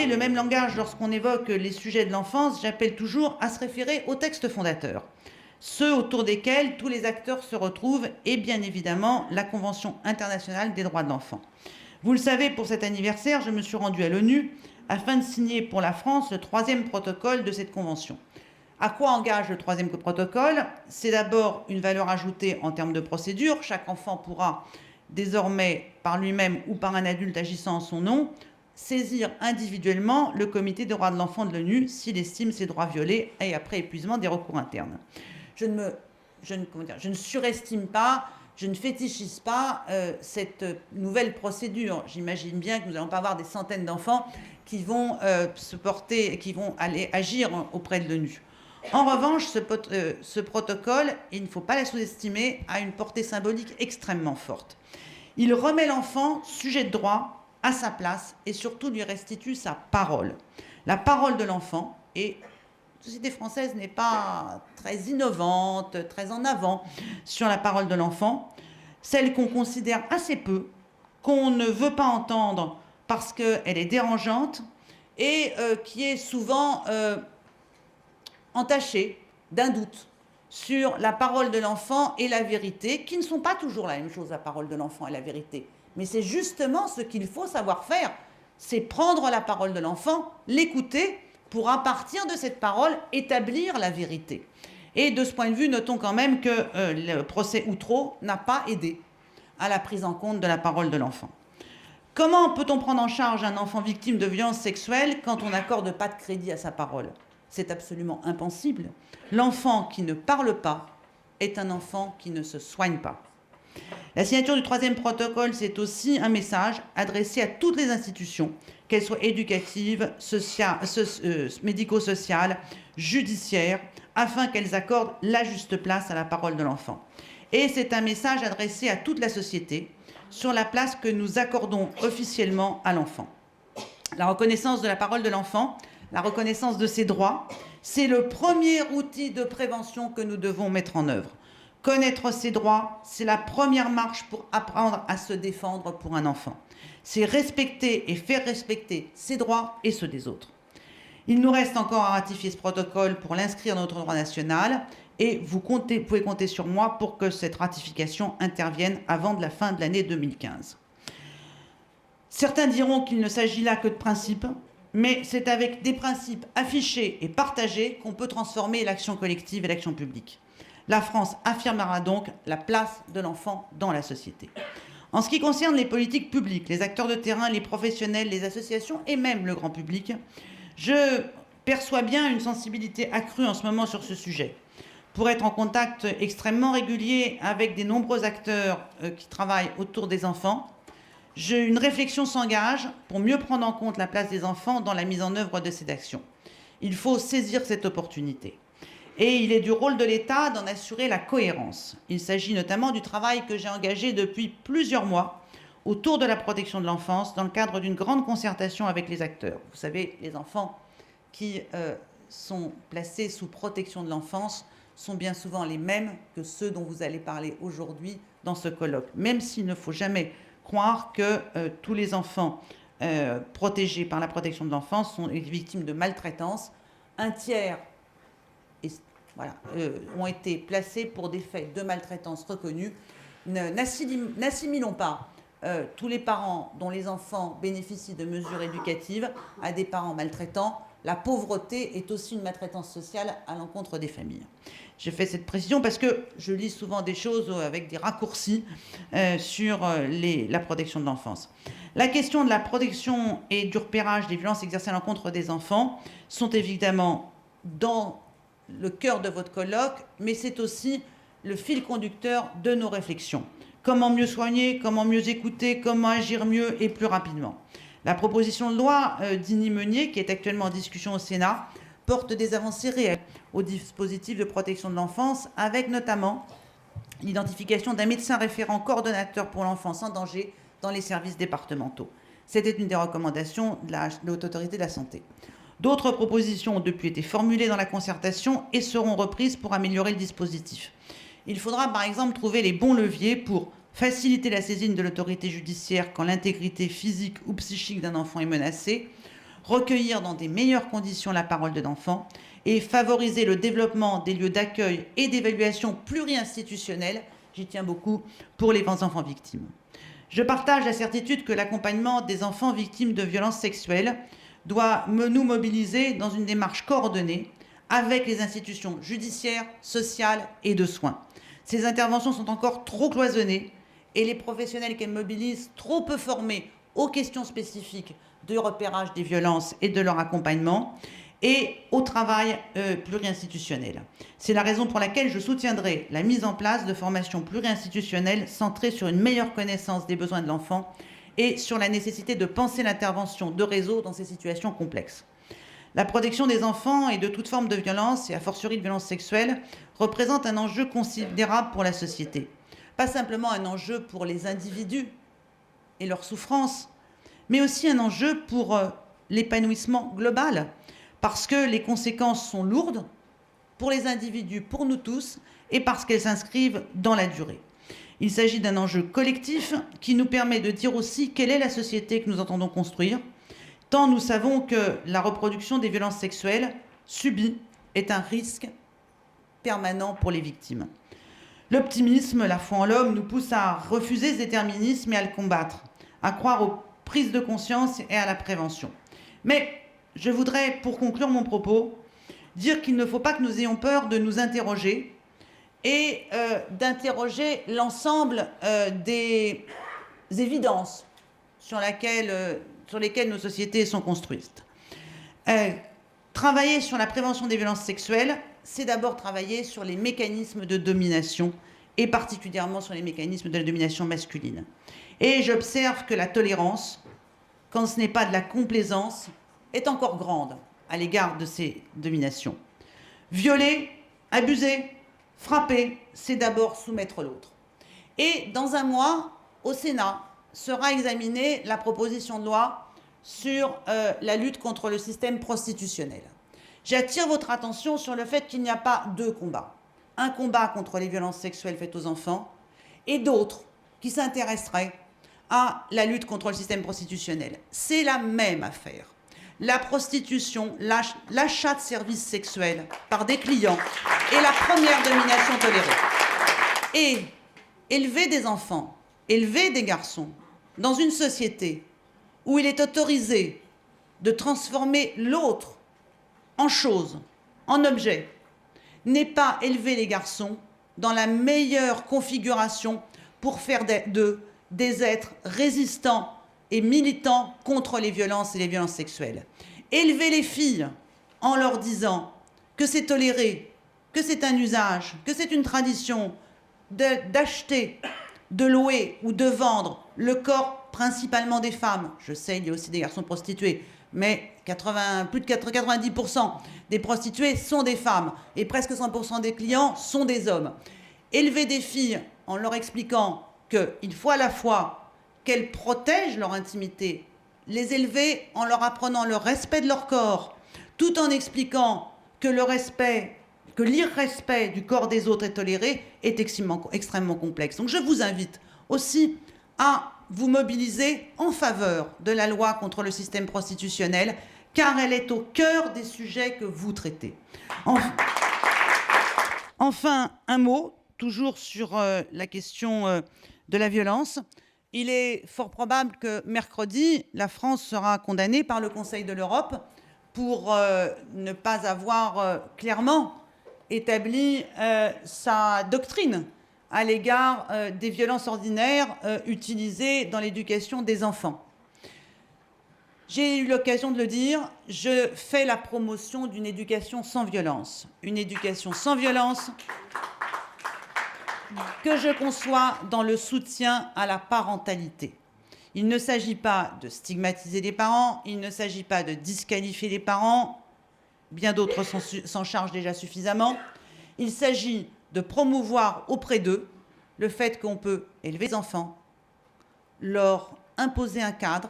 parler le même langage lorsqu'on évoque les sujets de l'enfance, j'appelle toujours à se référer aux textes fondateurs, ceux autour desquels tous les acteurs se retrouvent, et bien évidemment la Convention internationale des droits de l'enfant. Vous le savez, pour cet anniversaire, je me suis rendue à l'ONU afin de signer pour la France le 3e protocole de cette convention. À quoi engage le 3e protocole? C'est d'abord une valeur ajoutée en termes de procédure. Chaque enfant pourra désormais, par lui-même ou par un adulte agissant en son nom, saisir individuellement le comité des droits de l'enfant de l'ONU s'il estime ses droits violés et après épuisement des recours internes. Je ne surestime pas, je ne fétichise pas cette nouvelle procédure. J'imagine bien que nous n'allons pas avoir des centaines d'enfants qui vont qui vont aller agir auprès de l'ONU. En revanche, ce protocole, il ne faut pas la sous-estimer, a une portée symbolique extrêmement forte. Il remet l'enfant sujet de droit à sa place et surtout lui restitue sa parole. La parole de l'enfant, et la société française n'est pas très innovante, très en avant sur la parole de l'enfant, celle qu'on considère assez peu, qu'on ne veut pas entendre parce qu'elle est dérangeante et qui est souvent entachée d'un doute sur la parole de l'enfant et la vérité, qui ne sont pas toujours la même chose, la parole de l'enfant et la vérité. Mais c'est justement ce qu'il faut savoir faire, c'est prendre la parole de l'enfant, l'écouter, pour à partir de cette parole établir la vérité. Et de ce point de vue, notons quand même que le procès Outreau n'a pas aidé à la prise en compte de la parole de l'enfant. Comment peut-on prendre en charge un enfant victime de violences sexuelles quand on n'accorde pas de crédit à sa parole? C'est absolument impossible. L'enfant qui ne parle pas est un enfant qui ne se soigne pas. La signature du 3e protocole, c'est aussi un message adressé à toutes les institutions, qu'elles soient éducatives, médico-sociales, judiciaires, afin qu'elles accordent la juste place à la parole de l'enfant. Et c'est un message adressé à toute la société sur la place que nous accordons officiellement à l'enfant. La reconnaissance de la parole de l'enfant, la reconnaissance de ses droits, c'est le premier outil de prévention que nous devons mettre en œuvre. Connaître ses droits, c'est la première marche pour apprendre à se défendre pour un enfant. C'est respecter et faire respecter ses droits et ceux des autres. Il nous reste encore à ratifier ce protocole pour l'inscrire dans notre droit national et vous pouvez compter sur moi pour que cette ratification intervienne avant la fin de l'année 2015. Certains diront qu'il ne s'agit là que de principes, mais c'est avec des principes affichés et partagés qu'on peut transformer l'action collective et l'action publique. La France affirmera donc la place de l'enfant dans la société. En ce qui concerne les politiques publiques, les acteurs de terrain, les professionnels, les associations et même le grand public, je perçois bien une sensibilité accrue en ce moment sur ce sujet. Pour être en contact extrêmement régulier avec des nombreux acteurs qui travaillent autour des enfants, une réflexion s'engage pour mieux prendre en compte la place des enfants dans la mise en œuvre de ces actions. Il faut saisir cette opportunité. Et il est du rôle de l'État d'en assurer la cohérence. Il s'agit notamment du travail que j'ai engagé depuis plusieurs mois autour de la protection de l'enfance dans le cadre d'une grande concertation avec les acteurs. Vous savez, les enfants qui sont placés sous protection de l'enfance sont bien souvent les mêmes que ceux dont vous allez parler aujourd'hui dans ce colloque. Même s'il ne faut jamais croire que tous les enfants protégés par la protection de l'enfance sont victimes de maltraitance. Un tiers ont été placés pour des faits de maltraitance reconnus. N'assimilons pas tous les parents dont les enfants bénéficient de mesures éducatives à des parents maltraitants. La pauvreté est aussi une maltraitance sociale à l'encontre des familles. Je fais cette précision parce que je lis souvent des choses avec des raccourcis sur la protection de l'enfance. La question de la protection et du repérage des violences exercées à l'encontre des enfants sont évidemment dans le cœur de votre colloque, mais c'est aussi le fil conducteur de nos réflexions. Comment mieux soigner, comment mieux écouter, comment agir mieux et plus rapidement. La proposition de loi d'Igny-Meunier, qui est actuellement en discussion au Sénat, porte des avancées réelles au dispositif de protection de l'enfance, avec notamment l'identification d'un médecin référent coordonnateur pour l'enfance en danger dans les services départementaux. C'était une des recommandations de la Haute Autorité de la Santé. D'autres propositions ont depuis été formulées dans la concertation et seront reprises pour améliorer le dispositif. Il faudra par exemple trouver les bons leviers pour faciliter la saisine de l'autorité judiciaire quand l'intégrité physique ou psychique d'un enfant est menacée, recueillir dans des meilleures conditions la parole de l'enfant et favoriser le développement des lieux d'accueil et d'évaluation pluri-institutionnels, j'y tiens beaucoup, pour les enfants victimes. Je partage la certitude que l'accompagnement des enfants victimes de violences sexuelles doit nous mobiliser dans une démarche coordonnée avec les institutions judiciaires, sociales et de soins. Ces interventions sont encore trop cloisonnées et les professionnels qu'elles mobilisent trop peu formés aux questions spécifiques de repérage des violences et de leur accompagnement et au travail pluri-institutionnel. C'est la raison pour laquelle je soutiendrai la mise en place de formations pluri-institutionnelles centrées sur une meilleure connaissance des besoins de l'enfant et sur la nécessité de penser l'intervention de réseau dans ces situations complexes. La protection des enfants et de toute forme de violence, et a fortiori de violence sexuelle, représente un enjeu considérable pour la société. Pas simplement un enjeu pour les individus et leurs souffrances, mais aussi un enjeu pour l'épanouissement global, parce que les conséquences sont lourdes pour les individus, pour nous tous, et parce qu'elles s'inscrivent dans la durée. Il s'agit d'un enjeu collectif qui nous permet de dire aussi quelle est la société que nous entendons construire, tant nous savons que la reproduction des violences sexuelles subies est un risque permanent pour les victimes. L'optimisme, la foi en l'homme nous pousse à refuser ce déterminisme et à le combattre, à croire aux prises de conscience et à la prévention. Mais je voudrais, pour conclure mon propos, dire qu'il ne faut pas que nous ayons peur de nous interroger et d'interroger l'ensemble des évidences sur lesquelles nos sociétés sont construites. Travailler sur la prévention des violences sexuelles, c'est d'abord travailler sur les mécanismes de domination et particulièrement sur les mécanismes de la domination masculine. Et j'observe que la tolérance, quand ce n'est pas de la complaisance, est encore grande à l'égard de ces dominations. Violer, abuser, frapper, c'est d'abord soumettre l'autre. Et dans un mois, au Sénat, sera examinée la proposition de loi sur la lutte contre le système prostitutionnel. J'attire votre attention sur le fait qu'il n'y a pas deux combats. Un combat contre les violences sexuelles faites aux enfants et d'autres qui s'intéresseraient à la lutte contre le système prostitutionnel. C'est la même affaire. La prostitution, l'achat de services sexuels par des clients est la première domination tolérée. Et élever des enfants, élever des garçons dans une société où il est autorisé de transformer l'autre en chose, en objet, n'est pas élever les garçons dans la meilleure configuration pour faire d'eux des êtres résistants et militants contre les violences et les violences sexuelles. Élever les filles en leur disant que c'est toléré, que c'est un usage, que c'est une tradition d'acheter, de louer ou de vendre le corps principalement des femmes. Je sais, il y a aussi des garçons prostitués, mais plus de 90% des prostituées sont des femmes et presque 100% des clients sont des hommes. Élever des filles en leur expliquant qu'il faut à la fois qu'elles protègent leur intimité, les élever en leur apprenant le respect de leur corps, tout en expliquant que l'irrespect du corps des autres est toléré, est extrêmement complexe. Donc je vous invite aussi à vous mobiliser en faveur de la loi contre le système prostitutionnel, car elle est au cœur des sujets que vous traitez. Enfin, un mot, toujours sur la question de la violence. Il est fort probable que mercredi, la France sera condamnée par le Conseil de l'Europe pour ne pas avoir clairement établi sa doctrine à l'égard des violences ordinaires utilisées dans l'éducation des enfants. J'ai eu l'occasion de le dire, je fais la promotion d'une éducation sans violence. Une éducation sans violence que je conçois dans le soutien à la parentalité. Il ne s'agit pas de stigmatiser les parents, il ne s'agit pas de disqualifier les parents, bien d'autres s'en chargent déjà suffisamment. Il s'agit de promouvoir auprès d'eux le fait qu'on peut élever les enfants, leur imposer un cadre,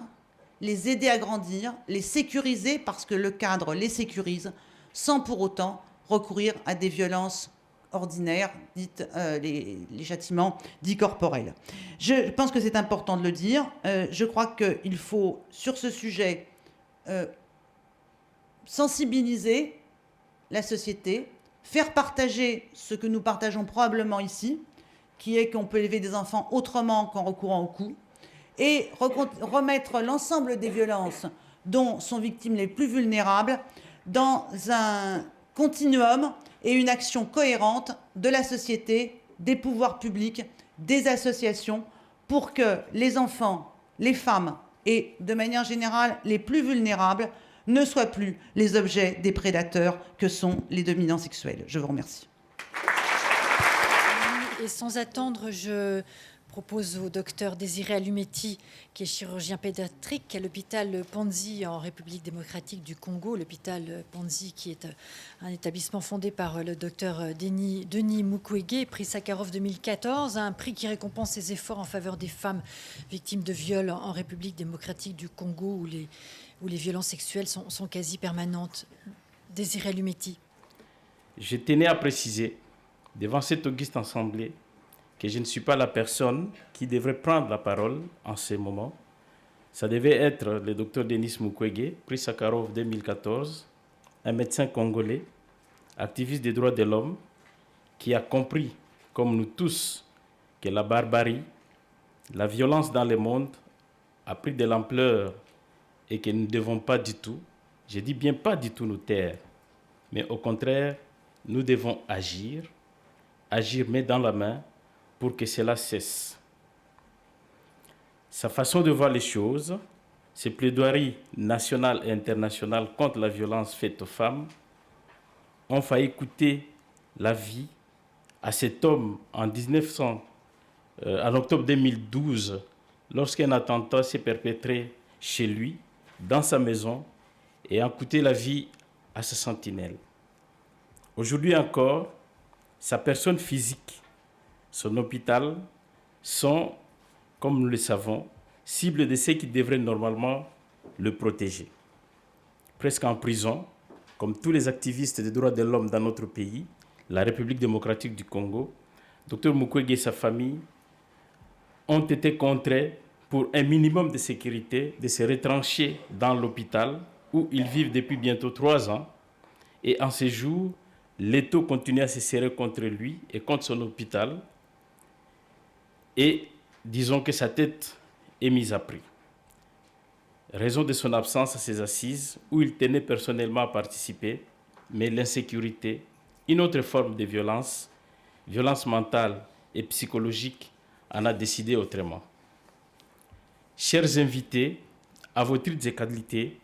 les aider à grandir, les sécuriser parce que le cadre les sécurise, sans pour autant recourir à des violences ordinaires, dites les châtiments dits corporels. Je pense que c'est important de le dire. Je crois qu'il faut, sur ce sujet, sensibiliser la société, faire partager ce que nous partageons probablement ici, qui est qu'on peut élever des enfants autrement qu'en recourant au coup, et remettre l'ensemble des violences dont sont victimes les plus vulnérables dans un continuum et une action cohérente de la société, des pouvoirs publics, des associations, pour que les enfants, les femmes et de manière générale les plus vulnérables ne soient plus les objets des prédateurs que sont les dominants sexuels. Je vous remercie. Et sans attendre, je propose au docteur Désiré Alumetti, qui est chirurgien pédiatrique à l'hôpital Panzi en République démocratique du Congo. L'hôpital Panzi, qui est un établissement fondé par le docteur Denis Mukwege, prix Sakharov 2014, un prix qui récompense ses efforts en faveur des femmes victimes de viols en République démocratique du Congo, où les violences sexuelles sont quasi permanentes. Désiré Alumetti. Je tenais à préciser devant cette auguste assemblée que je ne suis pas la personne qui devrait prendre la parole en ce moment. Ça devait être le docteur Denis Mukwege, prix Sakharov 2014, un médecin congolais, activiste des droits de l'homme, qui a compris, comme nous tous, que la barbarie, la violence dans le monde a pris de l'ampleur et que nous ne devons pas du tout, je dis bien pas du tout nous taire, mais au contraire, nous devons agir main dans la main pour que cela cesse. Sa façon de voir les choses, ses plaidoiries nationales et internationales contre la violence faite aux femmes ont failli coûter la vie à cet homme en octobre 2012, lorsqu'un attentat s'est perpétré chez lui, dans sa maison, et a coûté la vie à sa sentinelle. Aujourd'hui encore, sa personne physique, son hôpital sont, comme nous le savons, cibles de ceux qui devraient normalement le protéger. Presque en prison, comme tous les activistes des droits de l'homme dans notre pays, la République démocratique du Congo, Dr Mukwege et sa famille ont été contraints pour un minimum de sécurité de se retrancher dans l'hôpital où ils vivent depuis bientôt 3 ans. Et en ces jours, l'étau continue à se serrer contre lui et contre son hôpital. Et disons que sa tête est mise à prix. Raison de son absence à ces assises, où il tenait personnellement à participer, mais l'insécurité, une autre forme de violence, violence mentale et psychologique, en a décidé autrement. Chers invités, à vos titres et qualités,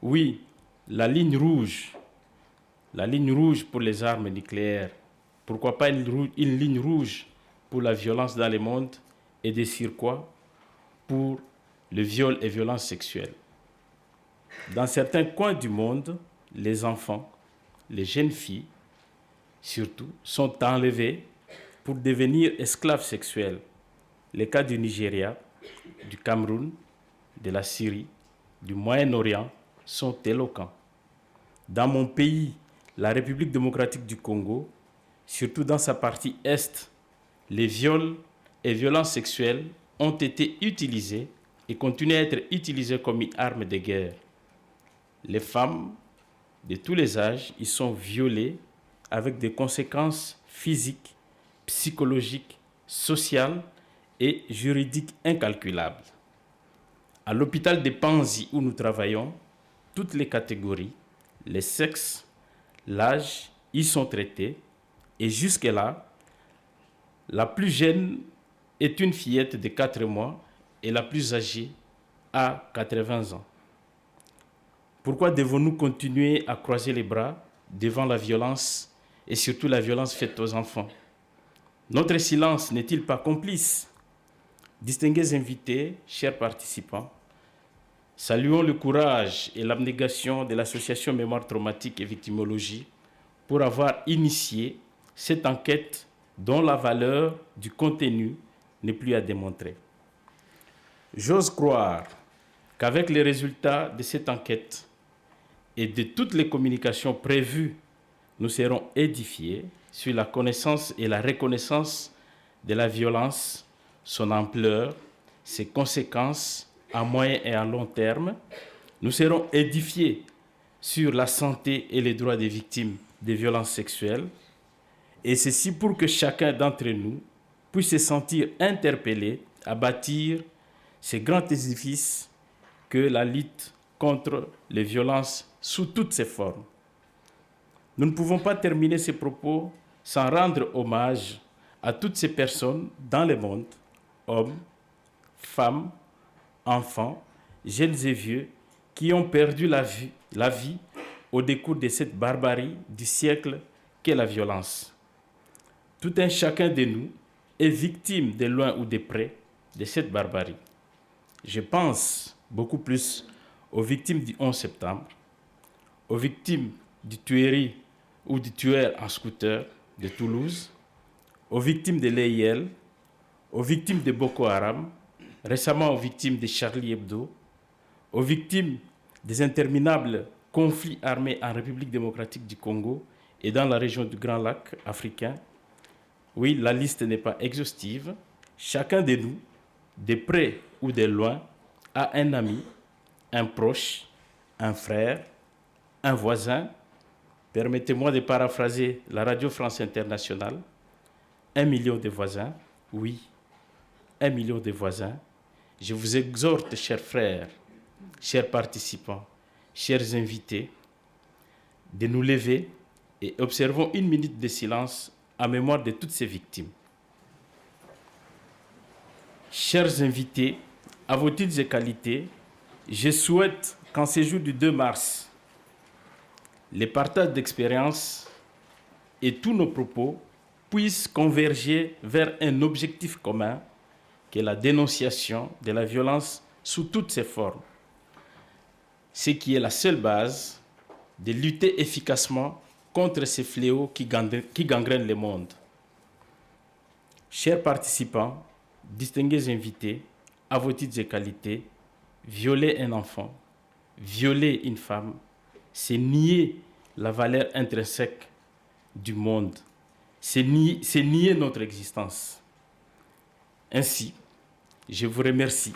oui, la ligne rouge pour les armes nucléaires, pourquoi pas une ligne rouge pour la violence dans le monde et de surcroît pour le viol et violences sexuelles. Dans certains coins du monde, les enfants, les jeunes filles, surtout, sont enlevés pour devenir esclaves sexuels. Les cas du Nigeria, du Cameroun, de la Syrie, du Moyen-Orient sont éloquents. Dans mon pays, la République démocratique du Congo, surtout dans sa partie est, les viols et violences sexuelles ont été utilisés et continuent à être utilisés comme une arme de guerre. Les femmes de tous les âges y sont violées avec des conséquences physiques, psychologiques, sociales et juridiques incalculables. À l'hôpital de Panzi où nous travaillons, toutes les catégories, les sexes, l'âge y sont traités et jusque-là, la plus jeune est une fillette de 4 mois et la plus âgée a 80 ans. Pourquoi devons-nous continuer à croiser les bras devant la violence et surtout la violence faite aux enfants? Notre silence n'est-il pas complice? Distingués invités, chers participants, saluons le courage et l'abnégation de l'association Mémoire Traumatique et Victimologie pour avoir initié cette enquête dont la valeur du contenu n'est plus à démontrer. J'ose croire qu'avec les résultats de cette enquête et de toutes les communications prévues, nous serons édifiés sur la connaissance et la reconnaissance de la violence, son ampleur, ses conséquences à moyen et à long terme. Nous serons édifiés sur la santé et les droits des victimes des violences sexuelles, et ceci pour que chacun d'entre nous puisse se sentir interpellé à bâtir ces grands édifices que la lutte contre les violences sous toutes ses formes. Nous ne pouvons pas terminer ces propos sans rendre hommage à toutes ces personnes dans le monde, hommes, femmes, enfants, jeunes et vieux, qui ont perdu la vie au décours de cette barbarie du siècle qu'est la violence. Tout un chacun de nous est victime de loin ou de près de cette barbarie. Je pense beaucoup plus aux victimes du 11 septembre, aux victimes du tuerie ou du tueur en scooter de Toulouse, aux victimes de l'EIL, aux victimes de Boko Haram, récemment aux victimes de Charlie Hebdo, aux victimes des interminables conflits armés en République démocratique du Congo et dans la région du Grand Lac africain. Oui, la liste n'est pas exhaustive. Chacun de nous, de près ou de loin, a un ami, un proche, un frère, un voisin. Permettez-moi de paraphraser la Radio France Internationale. 1 million de voisins, oui, 1 million de voisins. Je vous exhorte, chers frères, chers participants, chers invités, de nous lever et observons 1 minute de silence en mémoire de toutes ces victimes. Chers invités, à vos titres et qualités, je souhaite qu'en ce jour du 2 mars, les partages d'expériences et tous nos propos puissent converger vers un objectif commun qui est la dénonciation de la violence sous toutes ses formes, ce qui est la seule base de lutter efficacement contre ces fléaux qui gangrènent le monde. Chers participants, distingués invités, à vos titres et qualités, violer un enfant, violer une femme, c'est nier la valeur intrinsèque du monde, c'est nier notre existence. Ainsi, je vous remercie.